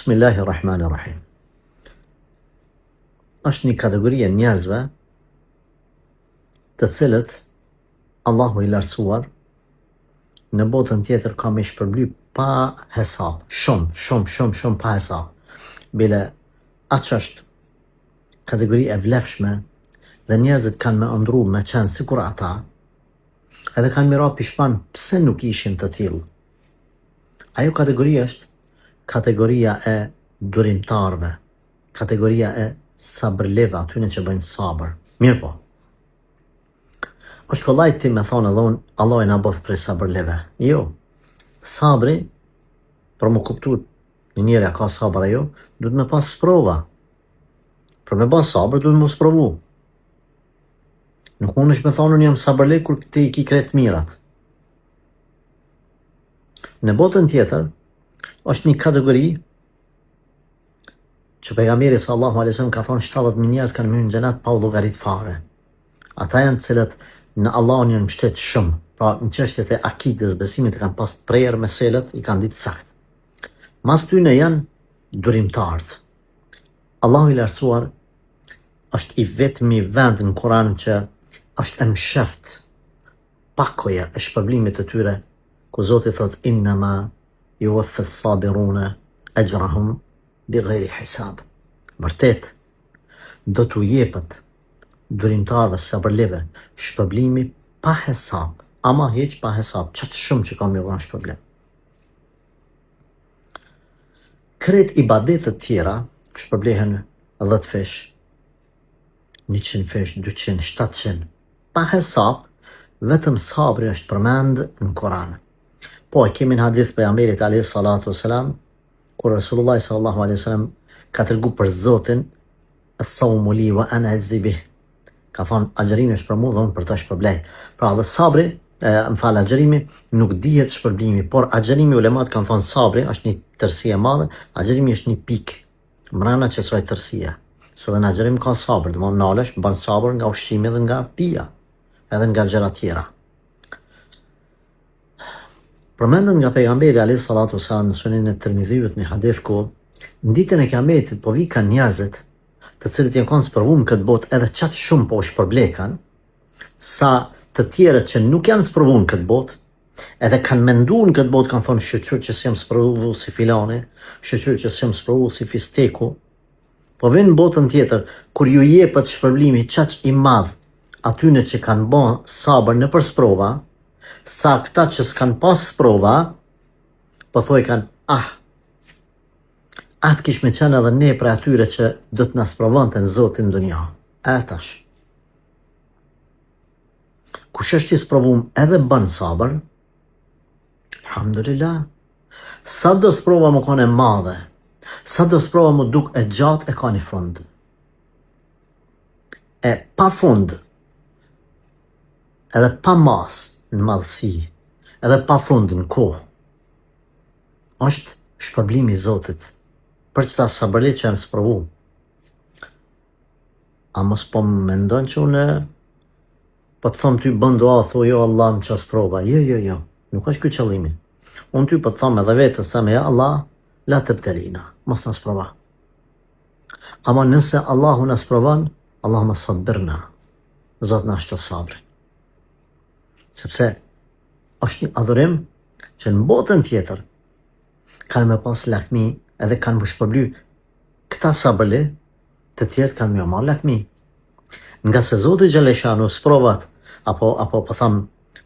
Bismillahirrahmanirrahim. Është një kategori e njerëzve të cilët Allahu i lartësuar në botën tjetër ka me shpërbly pa hesab, shumë pa hesab. Bile aq është kategori e vlefshme dhe njerëzit kanë me ëndru me qenë sikur ata, edhe kanë mira pishman pse nuk ishin të tillë. Ajo kategori është kategoria e durimtarve, kategoria e sabërleve, atyne që bëjnë sabër. Mirë po, është kollaj ti me thonë edhe unë, Allah e na bëft prej sabërleve. Jo, sabri, për më kuptu një njerë ka sabër ajo, duhet me pas sprova. Për me pas sabër, duhet me sprovu. Nuk mund është me thonë unë jam sabërle kur ti i ki kretë mirat. Në botën tjetër, është një kategori që pejgamberi sallallahu alaihi wasallam ka thonë 70.000 njerëz kanë hyrë në xhenet pa u llogarit fare. Ata janë të cilët në Allahun janë mbështet shumë, pra në çështjet e akides, besimit kanë pas prerë meselet, i kanë ditë sakt. Mas tyne janë durimtarët. Allahu i lartësuar është i vetmi vend në Kur'an që është e msheft pakoja e shpërblimit të tyre, ku Zoti thot innama yuwaffa as-sabiruna ajrahum bighayri hisab. Vërtet, do t'u jepet durimtarëve sabërleve shpërblimi pa hesab, ama hiç pa hesab, qatë shumë që kam jogon shpërblim. Kret ibadetet tjera shpërblehen 10 fesh, 100 fesh, 200, 700, pa hesab, vetëm sabri është përmend në Kur'an. Po, kemi në hadith pejgamberit alayhi salatu wasalam, kur Rasulullah sallallahu alaihi wasallam ka tërgu për Zotin, as-sawmu li wa ana ajzi bih. Ka thonë, agjërimi është për mua dhe unë për ta shpërblej. Pra dhe sabri, agjërimi nuk dihet shpërblimi, por agjërimi ulemat kanë thonë sabri është një tërësi e madhe, agjërimi është një pikë mrena kësaj tërësie. Se dhe në agjërim ka sabër, dhe më nalesh, ban sabër nga ushqimi dhe nga pija, edhe nga gjëra tjera. Përmendën nga pejgamberi alayhi salatu wasallam në Sunenin e Tirmidhiut në hadith ku në ditën e Kiametit po vi kanë njerëzit të cilët janë kanë sprovuar këtë botë edhe qatë shumë po shpërblekan sa të tjerët që nuk janë sprovuar këtë botë edhe kanë menduar këtë botë kanë thonë shqyr që s'jam sprovu si filani, shqyr që s'jam sprovu si fisteku. Po vinë botën tjetër kur ju jepet shpërblimi qaq i madh atyne që kanë bën sabër në për sprova, sa këta që s'kan pas sprova, po thoj kanë, atë kish me qenë edhe ne për atyre që do të na sprovante në Zotin dunja. Tash. Kush është i sprovum edhe bën sabër, alhamdulillah, sa do sprova më kone madhe, sa do sprova më duk e gjatë e ka një fund. E pa fund, edhe pa mas në madhësi, edhe pa fund në kohë, është shpërblimi i Zotit për çta sabërli që janë sprovu. A mos po mendon që une po të thom ty bën dua, thuaj jo Allah më ças prova. Jo, nuk është ky qëllimi. Unë ty po të thom edhe vetës sa me ja Allah, la tebtelina, mos na sprova. Ama nëse Allahu na sprovon, Allahumma sabbirna, Zot na shto sabrin. Sepse është një adhurim që në botën tjetër kanë me pas lakmi edhe kanë më shpërbly këta sabërli, të tjerët kanë më marrë lakmi. Nga se Zoti Gjeleshanu sprovat, apo po tham,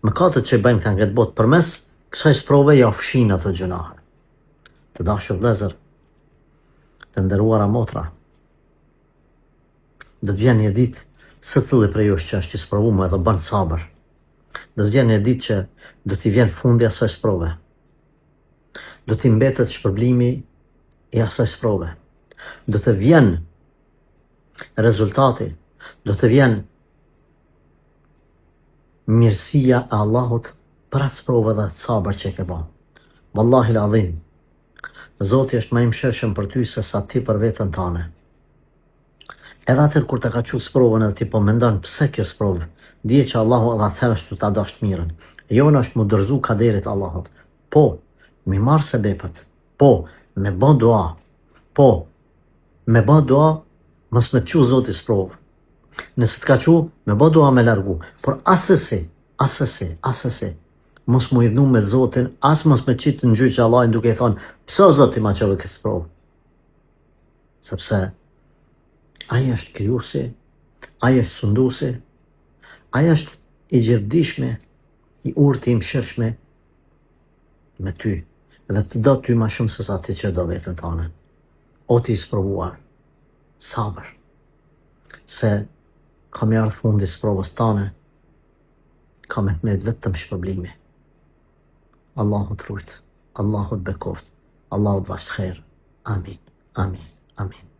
mëkatet që bëjmë këta në këtë botë përmes kësaj sprove ja fshin ato gjunahe. Të dashur vëllezër, të nderuara motra, do të vjen një ditë secili prej jush që është i sprovuar edhe bën sabër. Do të vjen një ditë që do t'i vjen fundi asaj sprove. Do t'i mbetet shpërblimi i asaj sprove. Do të vjen rezultati, do të vjen mirësia e Allahut për atë sprove dhe atë sabër që e ke bën. Wallahi l'adhim, Zoti është më i mëshirshëm për ty se sa ti për veten tënde. Edhe atër kur të ka qu sprovën edhe ti po mendon pse kjo sprovë, dije që Allahu edhe atër është të ta dasht mirën. Jo në është mu dërzu kaderit Allahut. Po, mi marë sebepet. Po, me bën dua. Po, me ba dua, mos me të qu Zoti sprovë. Nëse të ka qu, me ba dua me largu. Por asësi, mos mu idhnu me Zotin, as mos me qitë në gjyqë Allahin duke i thonë, pse o Zoti ma qove këtë sprovë? Sepse aja është krijuesi, aja është sunduesi, aja është i gjithdijshme, i urtë, i mëshirshme me ty, dhe të do ty ma shumë se sa ti që do vetën tane. O ti i sprovuar, sabër, se ka me ardhë fundi sprovës tane, ka me të metë vetëm shpërblimi. Allahu të rujtë, Allahu të bekoft, Allahu të dhashtë kherë. Amin, amin, amin.